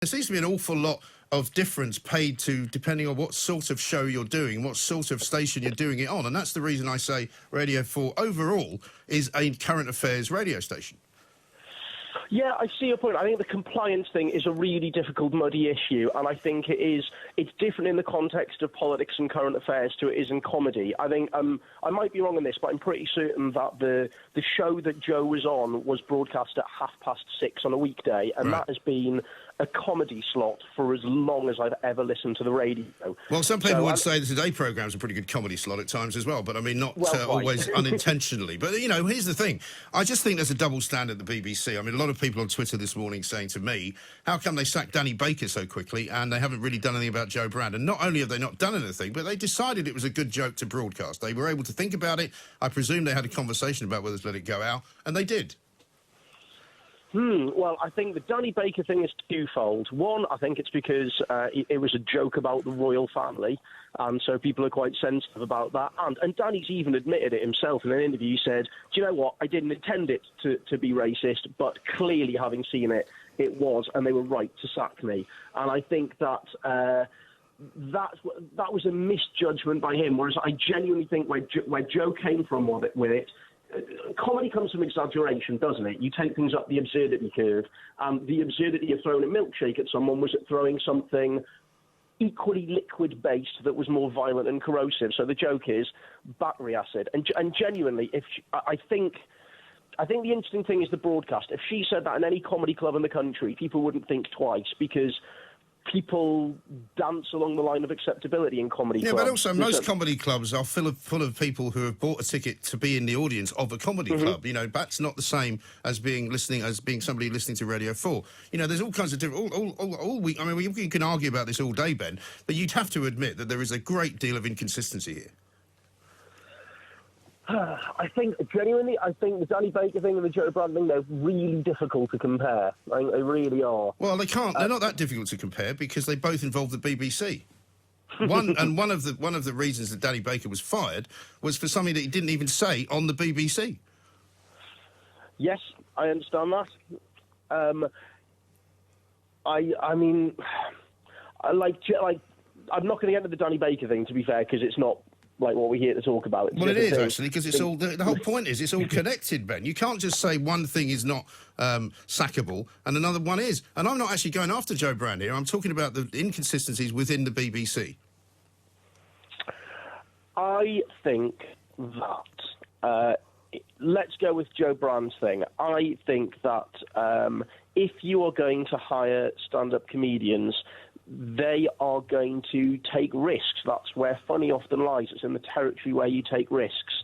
There seems to be an awful lot of difference paid to depending on what sort of show you're doing, what sort of station you're doing it on. And that's the reason I say Radio 4 overall is a current affairs radio station. Yeah, I see your point. I think the compliance thing is a really difficult, muddy issue, and I think it's different in the context of politics and current affairs to it is in comedy. I think I might be wrong on this, but I'm pretty certain that the show that Joe was on was broadcast at 6:30 on a weekday, and that has been a comedy slot for as long as I've ever listened to the radio. Well, some people would say the Today programme's a pretty good comedy slot at times as well, but I mean, not always unintentionally. But, you know, here's the thing. I just think there's a double standard at the BBC. I mean, a lot of people on Twitter this morning saying to me, how come they sacked Danny Baker so quickly and they haven't really done anything about Joe Brand? And not only have they not done anything, but they decided it was a good joke to broadcast. They were able to think about it. I presume they had a conversation about whether to let it go out, and they did. Well, I think the Danny Baker thing is twofold. One, I think it's because it was a joke about the royal family, and so people are quite sensitive about that. And Danny's even admitted it himself in an interview. He said, do you know what, I didn't intend it to be racist, but clearly having seen it, it was, and they were right to sack me. And I think that that was a misjudgment by him, whereas I genuinely think where Joe came from with it, comedy comes from exaggeration, doesn't it? You take things up the absurdity curve, and the absurdity of throwing a milkshake at someone was throwing something equally liquid-based that was more violent and corrosive. So the joke is battery acid. And genuinely, I think the interesting thing is the broadcast. If she said that in any comedy club in the country, people wouldn't think twice, because people dance along the line of acceptability in comedy clubs. Yeah, but also most comedy clubs are full of people who have bought a ticket to be in the audience of a comedy club. You know, that's not the same as being somebody listening to Radio 4. You know, there's all kinds of different... I mean, we can argue about this all day, Ben, but you'd have to admit that there is a great deal of inconsistency here. I think the Danny Baker thing and the Joe Brand thing, they're really difficult to compare. I think they really are. Well, they can't. They're not that difficult to compare because they both involve the BBC. One of the reasons that Danny Baker was fired was for something that he didn't even say on the BBC. Yes, I understand that. I mean, I'm not going to get into the Danny Baker thing, to be fair, because it's not like what we're here to talk about. Well, it is, actually, because it's all... The whole point is it's all connected, Ben. You can't just say one thing is not sackable and another one is. And I'm not actually going after Joe Brand here. I'm talking about the inconsistencies within the BBC. I think that... let's go with Joe Brand's thing. I think that if you are going to hire stand-up comedians, they are going to take risks. That's where funny often lies. It's in the territory where you take risks.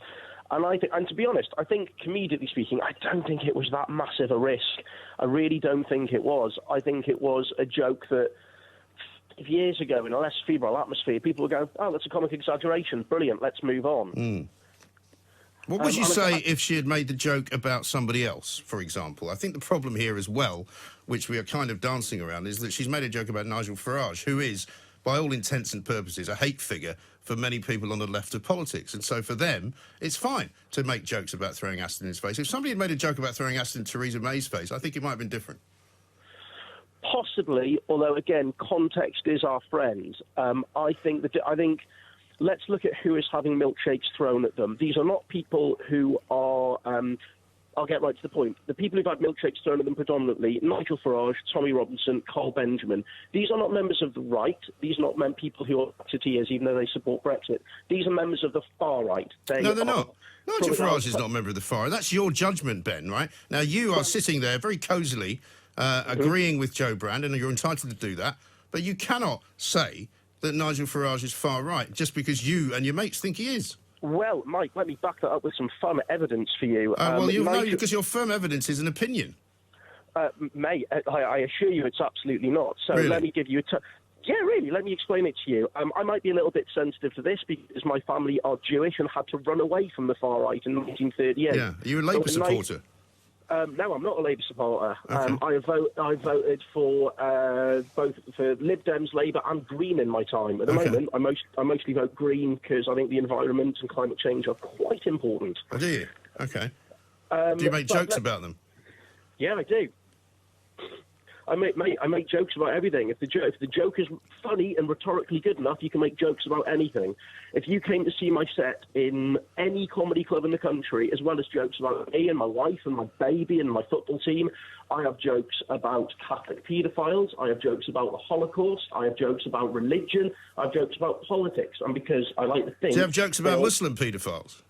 And to be honest, I think, comedically speaking, I don't think it was that massive a risk. I really don't think it was. I think it was a joke that 5 years ago, in a less febrile atmosphere, people would go, oh, that's a comic exaggeration. Brilliant, let's move on. What would you say if she had made the joke about somebody else, for example? I think the problem here as well, which we are kind of dancing around, is that she's made a joke about Nigel Farage, who is, by all intents and purposes, a hate figure for many people on the left of politics. And so for them, it's fine to make jokes about throwing acid in his face. If somebody had made a joke about throwing acid in Theresa May's face, I think it might have been different. Possibly, although, again, context is our friend. I think let's look at who is having milkshakes thrown at them. These are not people who are... I'll get right to the point. The people who've had milkshakes thrown at them predominantly, Nigel Farage, Tommy Robinson, Carl Benjamin, these are not members of the right. These are not people who are Brexiteers, even though they support Brexit. These are members of the far right. No, they're not. Nigel Farage is not a member of the far right. That's your judgment, Ben, right? Now, you are sitting there very cosily agreeing with Joe Brand, and you're entitled to do that, but you cannot say that Nigel Farage is far right just because you and your mates think he is. Well, Mike, let me back that up with some firm evidence for you. Because your firm evidence is an opinion. Mate, I assure you it's absolutely not. So really? Let me give you let me explain it to you. I might be a little bit sensitive to this because my family are Jewish and had to run away from the far right in 1938. Yeah, are you a Labour supporter? No, I'm not a Labour supporter. Okay. I voted for both for Lib Dems, Labour, and Green in my time. At the moment, I mostly vote Green because I think the environment and climate change are quite important. Oh, do you? Okay. Do you make jokes about them? Yeah, I do. I make jokes about everything. If the joke is funny and rhetorically good enough, you can make jokes about anything. If you came to see my set in any comedy club in the country, as well as jokes about me and my wife and my baby and my football team, I have jokes about Catholic paedophiles. I have jokes about the Holocaust. I have jokes about religion. I have jokes about politics. And because I like to think... Do you have jokes about Muslim paedophiles?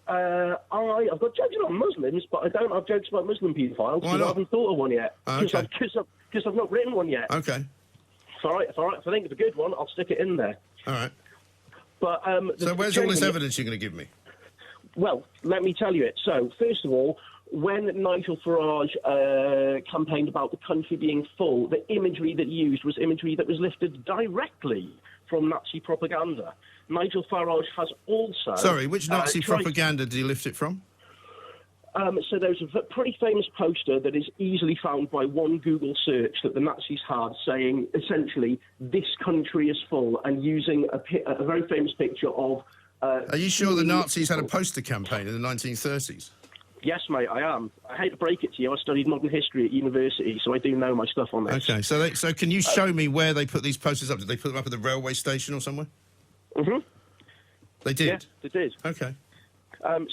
I've got jokes about Muslims, but I don't have jokes about Muslim paedophiles because I haven't thought of one yet. Because I've not written one yet. Okay. It's all right. If I think it's a good one, I'll stick it in there. All right. But so where's all this evidence you're going to give me? Well, let me tell you it. So, first of all, when Nigel Farage campaigned about the country being full, the imagery that he used was imagery that was lifted directly from Nazi propaganda. Nigel Farage has also... Sorry, which Nazi propaganda did he lift it from? So there's a pretty famous poster that is easily found by one Google search that the Nazis had saying, essentially, this country is full, and using a very famous picture of... Are you sure the Nazis had a poster campaign in the 1930s? Yes, mate, I am. I hate to break it to you. I studied modern history at university, so I do know my stuff on this. Okay, so can you show me where they put these posters up? Did they put them up at the railway station or somewhere? Mm-hmm. They did? Yeah, they did. Okay.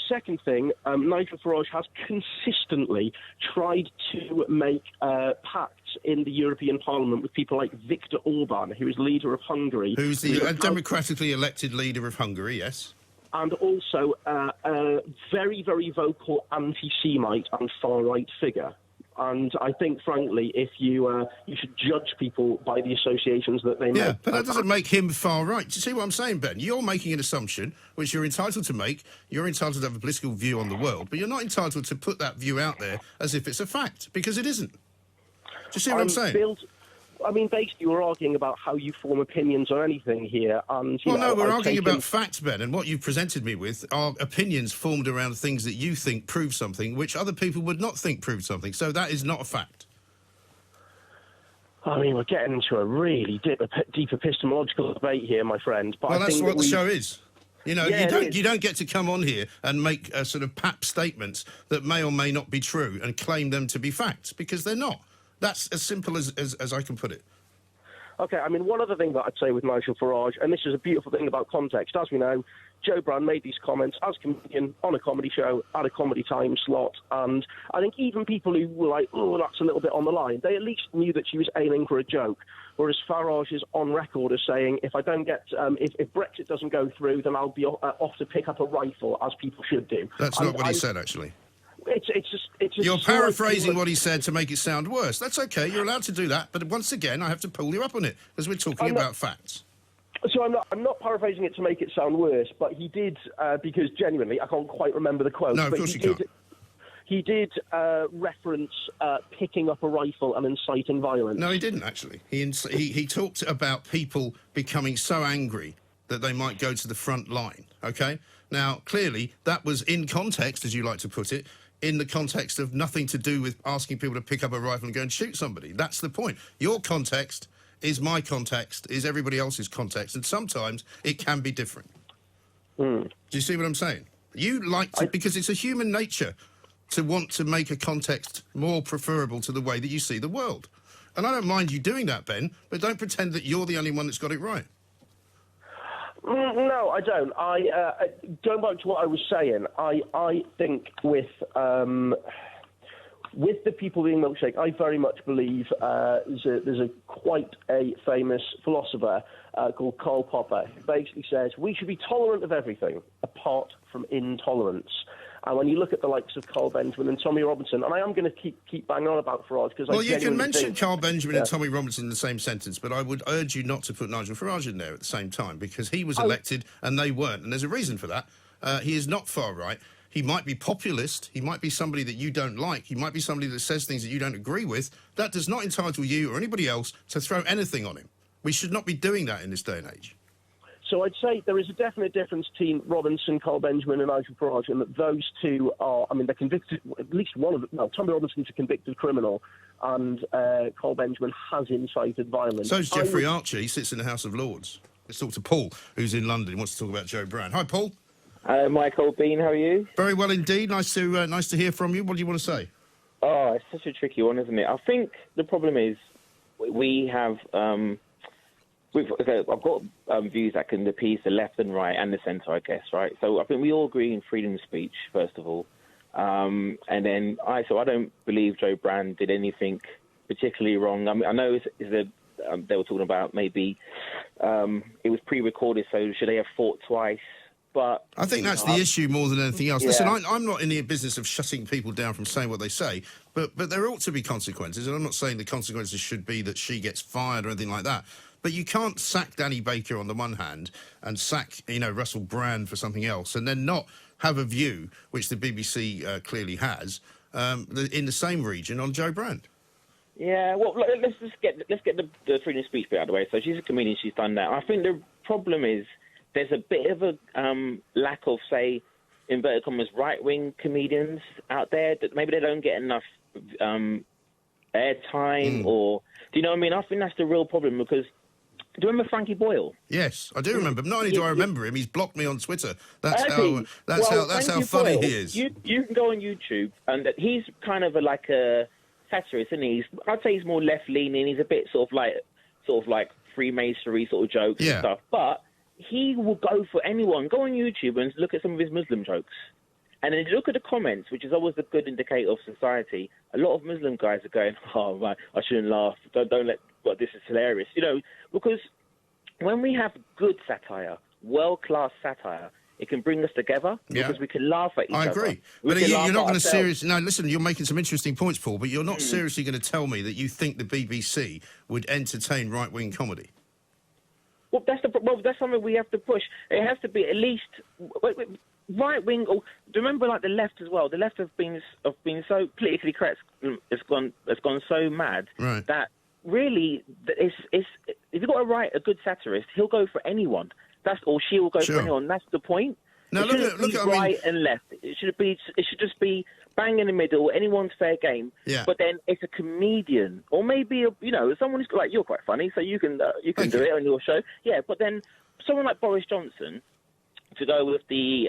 Second thing, Nigel Farage has consistently tried to make pacts in the European Parliament with people like Viktor Orban, who is leader of Hungary. Who's the democratically elected leader of Hungary, yes. And also a very, very vocal anti-Semite and far-right figure. And I think, frankly, if you should judge people by the associations that they make. Yeah, but that doesn't make him far right. Do you see what I'm saying, Ben? You're making an assumption, which you're entitled to make. You're entitled to have a political view on the world, but you're not entitled to put that view out there as if it's a fact, because it isn't. Do you see what I'm saying? I mean, basically, we're arguing about how you form opinions on anything here. And, we're arguing about facts, Ben, and what you've presented me with are opinions formed around things that you think prove something, which other people would not think proved something. So that is not a fact. I mean, we're getting into a really deep epistemological debate here, my friend. But well, I that's think what the show is. You know, yeah, you don't get to come on here and make sort of pap statements that may or may not be true and claim them to be facts, because they're not. That's as simple as I can put it. OK, I mean, one other thing that I'd say with Nigel Farage, and this is a beautiful thing about context, as we know, Joe Brand made these comments as comedian on a comedy show at a comedy time slot, and I think even people who were like, oh, that's a little bit on the line, they at least knew that she was aiming for a joke, whereas Farage is on record as saying, if I don't get, if Brexit doesn't go through, then I'll be off to pick up a rifle, as people should do. That's not what he said, actually. It's just You're paraphrasing what he said to make it sound worse. That's okay. You're allowed to do that. But once again, I have to pull you up on it because we're talking about facts. So I'm not paraphrasing it to make it sound worse, but he did, because genuinely, I can't quite remember the quote. No, of course you can't. He did reference picking up a rifle and inciting violence. No, he didn't, actually. He talked about people becoming so angry that they might go to the front line, OK? Now, clearly, that was in context, as you like to put it, in the context of nothing to do with asking people to pick up a rifle and go and shoot somebody. That's the point. Your context is my context, is everybody else's context, and sometimes it can be different. Do you see what I'm saying? You like to, because it's a human nature to want to make a context more preferable to the way that you see the world. And I don't mind you doing that, Ben, but don't pretend that you're the only one that's got it right. No, I don't. Going back to what I was saying, I think with the people being milkshake, I very much believe there's a quite a famous philosopher called Karl Popper who basically says we should be tolerant of everything apart from intolerance. And when you look at the likes of Carl Benjamin and Tommy Robinson, and I am going to keep banging on about Farage because well, you can mention Carl Benjamin and Tommy Robinson in the same sentence, but I would urge you not to put Nigel Farage in there at the same time because he was elected and they weren't, and there's a reason for that. He is not far right. He might be populist. He might be somebody that you don't like. He might be somebody that says things that you don't agree with. That does not entitle you or anybody else to throw anything on him. We should not be doing that in this day and age. So I'd say there is a definite difference between Robinson, Carl Benjamin and Nigel Farage, and that those two are, I mean, they're convicted, at least one of them, well, Tommy Robinson's a convicted criminal, and Carl Benjamin has incited violence. So is Jeffrey Archer. He sits in the House of Lords. Let's talk to Paul, who's in London. He wants to talk about Joe Brand. Hi, Paul. Michael, Bean, how are you? Very well indeed. Nice to hear from you. What do you want to say? Oh, it's such a tricky one, isn't it? I think the problem is we have... I've got views that can appease the left and right and the centre, I guess, right? So I think we all agree in freedom of speech, first of all. And then I don't believe Joe Brand did anything particularly wrong. I mean, I know they were talking about maybe it was pre-recorded, so should they have fought twice? But I think that's the issue more than anything else. Yeah. Listen, I'm not in the business of shutting people down from saying what they say, but there ought to be consequences, and I'm not saying the consequences should be that she gets fired or anything like that. But you can't sack Danny Baker on the one hand and sack, Russell Brand for something else, and then not have a view, which the BBC clearly has, in the same region on Joe Brand. Yeah, well, let's get the freedom of speech bit out of the way. So she's a comedian, she's done that. I think the problem is there's a bit of a lack of, say, inverted commas, right-wing comedians out there that maybe they don't get enough airtime or... Do you know what I mean? I think that's the real problem because... Do you remember Frankie Boyle? Yes, I do remember. Not only do I remember him, he's blocked me on Twitter. That's how funny he is. You can go on YouTube, and he's kind of like a satirist, isn't he? I'd say he's more left-leaning. He's a bit sort of like Freemasonry sort of jokes and stuff. But he will go for anyone. Go on YouTube and look at some of his Muslim jokes. And then look at the comments, which is always a good indicator of society. A lot of Muslim guys are going, oh, man, I shouldn't laugh. Don't let... But this is hilarious, because when we have good satire, world-class satire, it can bring us together because we can laugh at each other. I agree. But you're not going to seriously... No, listen, you're making some interesting points, Paul, but you're not seriously going to tell me that you think the BBC would entertain right-wing comedy. Well, that's something we have to push. It has to be at least... right-wing... Do you remember, like, the left as well? The left have been so politically correct. It's gone so mad that... Really, if you've got to write a good satirist, he'll go for anyone. Or she will go for anyone. That's the point. No, look at right and left. It should just be bang in the middle. Anyone's fair game. Yeah. But then it's a comedian, or maybe someone who's like you're quite funny, so you can do it on your show. Yeah. But then someone like Boris Johnson, to go with the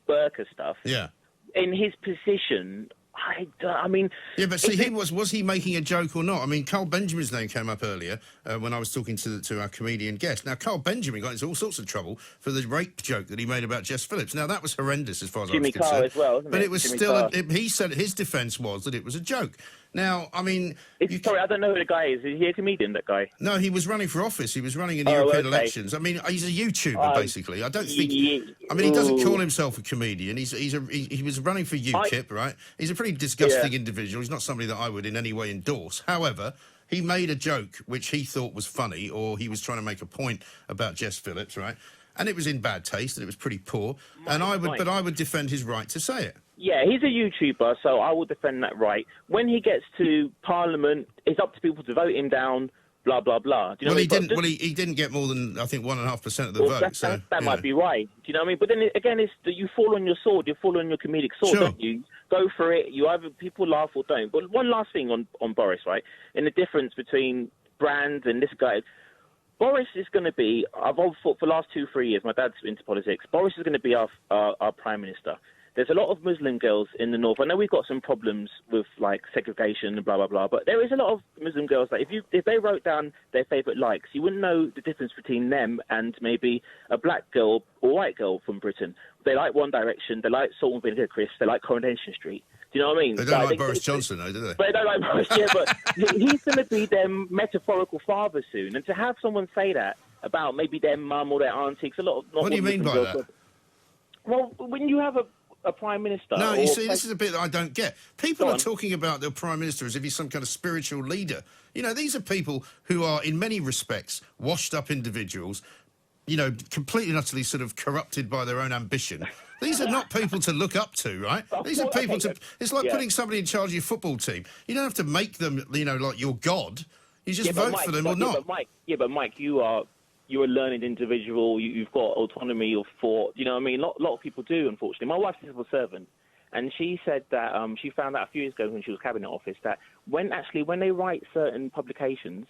burqa stuff. Yeah. In his position. I mean... Yeah, but see, was he making a joke or not? I mean, Carl Benjamin's name came up earlier when I was talking to our comedian guest. Now, Carl Benjamin got into all sorts of trouble for the rape joke that he made about Jess Phillips. Now, that was horrendous as far as I was concerned. Carr as well, wasn't but it was Jimmy still... Carr. He said his defence was that it was a joke. Now, I mean... Sorry, I don't know who the guy is. Is he a comedian, that guy? No, he was running for office. He was running in the European elections. I mean, he's a YouTuber, basically. I don't think... I mean, he doesn't call himself a comedian. He was running for UKIP, right? He's a pretty disgusting individual. He's not somebody that I would in any way endorse. However, he made a joke which he thought was funny, or he was trying to make a point about Jess Phillips, right? And it was in bad taste, and it was pretty poor. But I would defend his right to say it. Yeah, he's a YouTuber, so I will defend that right. When he gets to Parliament, it's up to people to vote him down, blah, blah, blah. Do you know he didn't get more than, I think, 1.5% of the vote. That might be right. Do you know what I mean? But then, again, it's that you fall on your sword. You fall on your comedic sword, don't you? Go for it. You either people laugh or don't. But one last thing on Boris, right? And the difference between Brand and this guy... Boris is going to be... I've always thought for the last 2-3 years, my dad's into politics, Boris is going to be our Prime Minister. There's a lot of Muslim girls in the north. I know we've got some problems with, like, segregation and blah, blah, blah, but there is a lot of Muslim girls that if they wrote down their favourite likes, you wouldn't know the difference between them and maybe a black girl or white girl from Britain. They like One Direction, they like Salt and Vinegar Crisp, they like Coronation Street. Do you know what I mean? They don't like Boris Johnson, though, do they? But they don't like Boris, but he's going to be their metaphorical father soon. And to have someone say that about maybe their mum or their auntie, it's a lot of... What do you mean by that? Well, when you have a Prime Minister... No, you see, this is a bit that I don't get. People are talking about the Prime Minister as if he's some kind of spiritual leader. These are people who are, in many respects, washed-up individuals, completely and utterly sort of corrupted by their own ambition. These are not people to look up to, right? These are people to... It's like putting somebody in charge of your football team. You don't have to make them, like your god. You just vote for them or not. But Mike, you're a learned individual. You've got autonomy of thought. You know what I mean? A lot of people do, unfortunately. My wife's a civil servant, and she said that she found out a few years ago when she was cabinet office that when they write certain publications,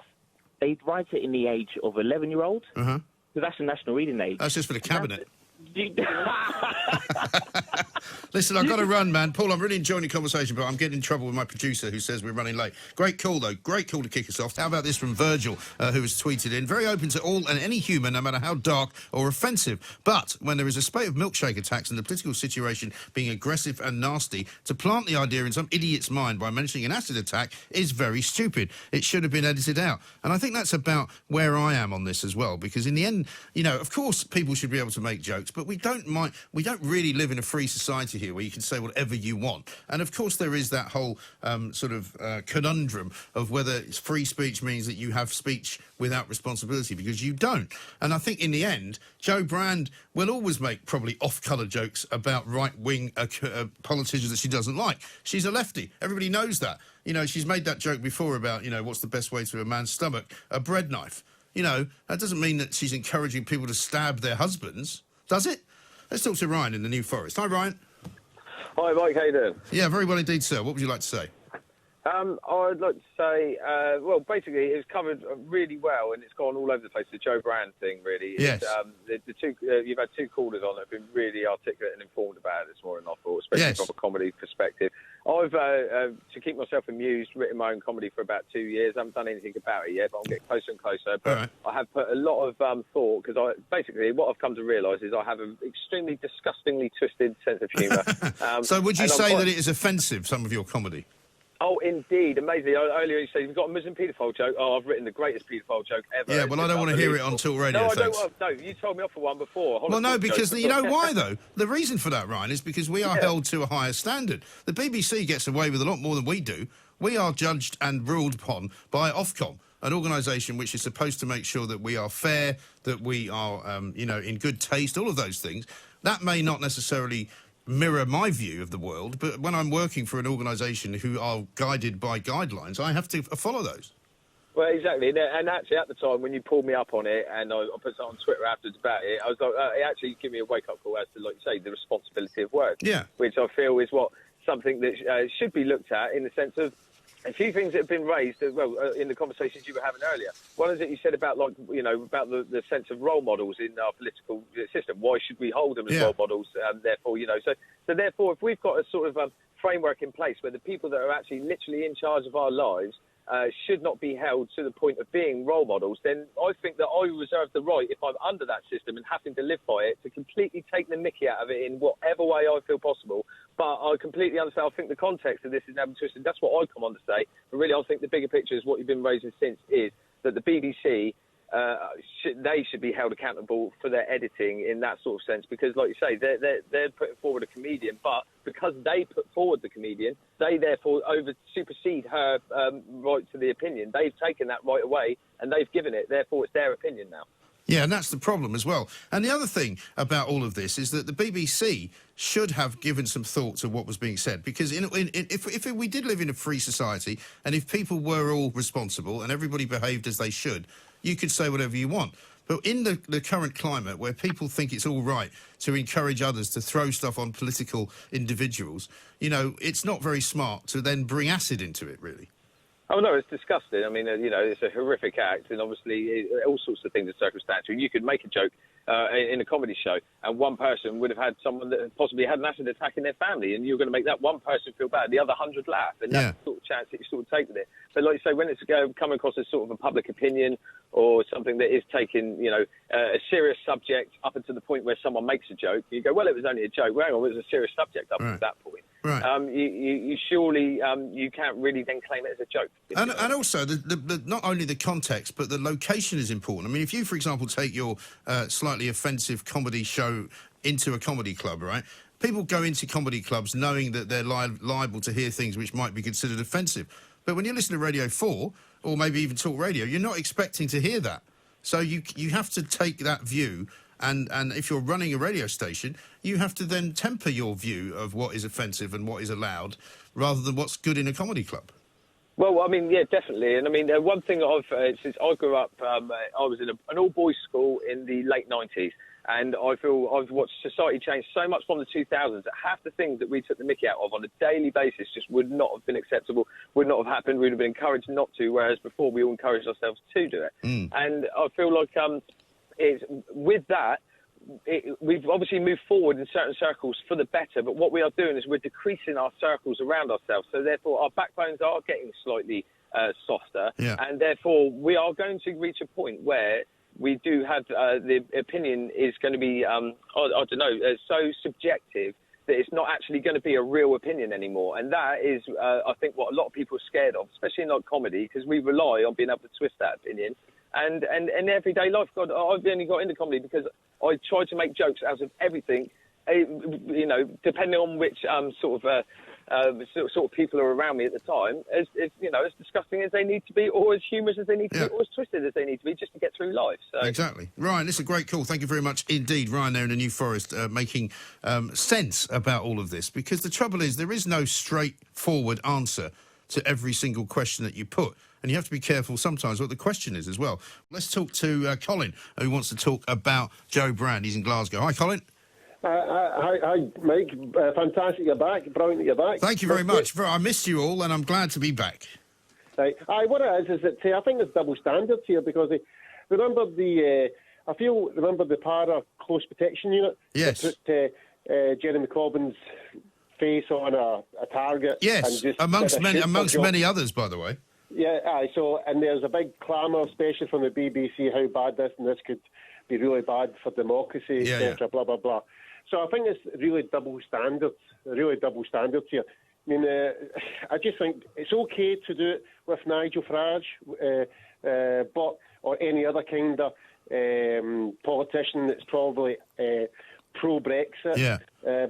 they write it in the age of 11-year-old. So that's the national reading age. That's just for the cabinet. Listen, I've got to run, man. Paul, I'm really enjoying the conversation, but I'm getting in trouble with my producer who says we're running late. Great call, though. Great call to kick us off. How about this from Virgil, who has tweeted in, very open to all and any humour, no matter how dark or offensive. But when there is a spate of milkshake attacks and the political situation being aggressive and nasty, to plant the idea in some idiot's mind by mentioning an acid attack is very stupid. It should have been edited out. And I think that's about where I am on this as well, because in the end, you know, of course, people should be able to make jokes, but we don't really live in a free society here where you can say whatever you want. And of course there is that whole conundrum of whether free speech means that you have speech without responsibility, because you don't. And I think in the end, Jo Brand will always make probably off-colour jokes about right-wing politicians that she doesn't like. She's a lefty. Everybody knows that. You know, she's made that joke before about, you know, what's the best way to a man's stomach? A bread knife. You know, that doesn't mean that she's encouraging people to stab their husbands, does it? Let's talk to Ryan in the New Forest. Hi, Ryan. Hi, Mike. How you doing? Yeah, very well indeed, sir. What would you like to say? I'd like to say, well, basically, it's covered really well, and it's gone all over the place. The Jo Brand thing, really. Yes. The two, you've had two callers on that have been really articulate and informed about it this morning, I thought, especially from a comedy perspective. I've, to keep myself amused, written my own comedy for about 2 years. I haven't done anything about it yet, but I'm getting closer and closer. But I have put a lot of thought, because basically what I've come to realise is I have an extremely disgustingly twisted sense of humour. So would you say that it is offensive, some of your comedy? Oh, indeed. Amazing. Earlier you said you've got a Muslim paedophile joke. Oh, I've written the greatest paedophile joke ever. Yeah, well, I don't want to hear it on Talk Radio, No, thanks. No, you told me off for one before. Well, no, because you know why, though? The reason for that, Ryan, is because we are held to a higher standard. The BBC gets away with a lot more than we do. We are judged and ruled upon by Ofcom, an organisation which is supposed to make sure that we are fair, that we are, you know, in good taste, all of those things. That may not necessarily mirror my view of the world, but when I'm working for an organisation who are guided by guidelines, I have to follow those. Well, exactly. And actually, at the time, when you pulled me up on it, and I put something on Twitter afterwards about it, I was like, it actually gave me a wake-up call as to, like you say, the responsibility of work. Yeah. Which I feel is something that should be looked at in the sense of a few things that have been raised as well in the conversations you were having earlier. One is that you said about, like, you know, about the sense of role models in our political system. Why should we hold them as role models? Therefore, you know, so therefore, if we've got a sort of framework in place where the people that are actually literally in charge of our lives should not be held to the point of being role models, then I think that I reserve the right, if I'm under that system and having to live by it, to completely take the mickey out of it in whatever way I feel possible. But I completely understand. I think the context of this is now twisted. That's what I come on to say. But really, I think the bigger picture is what you've been raising since is that the BBC, they should be held accountable for their editing in that sort of sense, because, like you say, they're putting forward a comedian, but because they put forward the comedian, they therefore supersede her right to the opinion. They've taken that right away and they've given it. Therefore, it's their opinion now. Yeah, and that's the problem as well. And the other thing about all of this is that the BBC should have given some thought to what was being said, because if we did live in a free society and if people were all responsible and everybody behaved as they should, you could say whatever you want. But in the current climate where people think it's all right to encourage others to throw stuff on political individuals, you know, it's not very smart to then bring acid into it, really. Oh, no, it's disgusting. I mean, you know, it's a horrific act, and obviously all sorts of things are circumstantial. You could make a joke in a comedy show, and one person would have had someone that possibly had an acid attack in their family, and you're going to make that one person feel bad, the other 100 laugh, and that's the sort of chance that you sort of take with it. But like you say, when it's coming across as sort of a public opinion or something that is taking, you know, a serious subject up until the point where someone makes a joke, you go, well, it was only a joke. Well, hang on, it was a serious subject up to that point. Right. You surely you can't really then claim it as a joke. And also, the not only the context, but the location is important. I mean, if you, for example, take your slightly offensive comedy show into a comedy club, right? People go into comedy clubs knowing that they're liable to hear things which might be considered offensive. But when you listen to Radio 4, or maybe even Talk Radio, you're not expecting to hear that. So you have to take that view. And if you're running a radio station, you have to then temper your view of what is offensive and what is allowed, rather than what's good in a comedy club. Well, I mean, yeah, definitely. And I mean, one thing since I grew up, I was in an all-boys school in the late 90s. And I feel I've watched society change so much from the 2000s that half the things that we took the mickey out of on a daily basis just would not have been acceptable, would not have happened. We'd have been encouraged not to, whereas before we all encouraged ourselves to do it. And I feel like it's with that, we've obviously moved forward in certain circles for the better, but what we are doing is we're decreasing our circles around ourselves. So therefore, our backbones are getting slightly softer, and therefore we are going to reach a point where we do have the opinion is going to be, I don't know, so subjective that it's not actually going to be a real opinion anymore. And that is, I think, what a lot of people are scared of, especially in like comedy, because we rely on being able to twist that opinion. And in everyday life, God, I've only got into comedy because I tried to make jokes out of everything, you know, depending on which sort of people are around me at the time, as you know, as disgusting as they need to be, or as humorous as they need to be, or as twisted as they need to be, just to get through life. So. Exactly. Ryan, this is a great call. Thank you very much indeed, Ryan, there in the New Forest, making sense about all of this, because the trouble is there is no straightforward answer to every single question that you put. And you have to be careful sometimes what the question is as well. Let's talk to Colin, who wants to talk about Joe Brand. He's in Glasgow. Hi, Colin. Hi, Mike. Fantastic you're back. Brilliant you're back. Thank you very much. I missed you all, and I'm glad to be back. Right. What it is that I think there's double standards here, because remember the para close protection unit? Yes. That put Jeremy Corbyn's face on a target. Yes, and amongst many others, by the way. Yeah, so, and there's a big clamour, especially from the BBC, how bad this could be really bad for democracy, etc., blah, blah, blah. So I think it's really double standards here. I mean, I just think it's okay to do it with Nigel Farage, or any other kind of politician that's probably pro-Brexit. Yeah.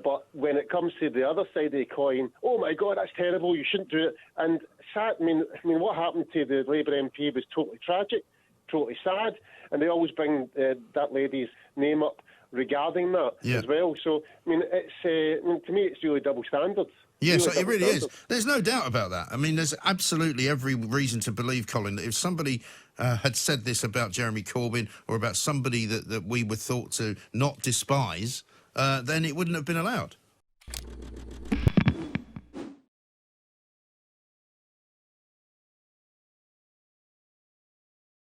But when it comes to the other side of the coin, oh my God, that's terrible, you shouldn't do it. And sad, I mean, what happened to the Labour MP was totally tragic, totally sad, and they always bring that lady's name up regarding that as well. So, I mean, to me, it's really double standards. Yes, it really is. There's no doubt about that. I mean, there's absolutely every reason to believe, Colin, that if somebody had said this about Jeremy Corbyn or about somebody that we were thought to not despise, then it wouldn't have been allowed.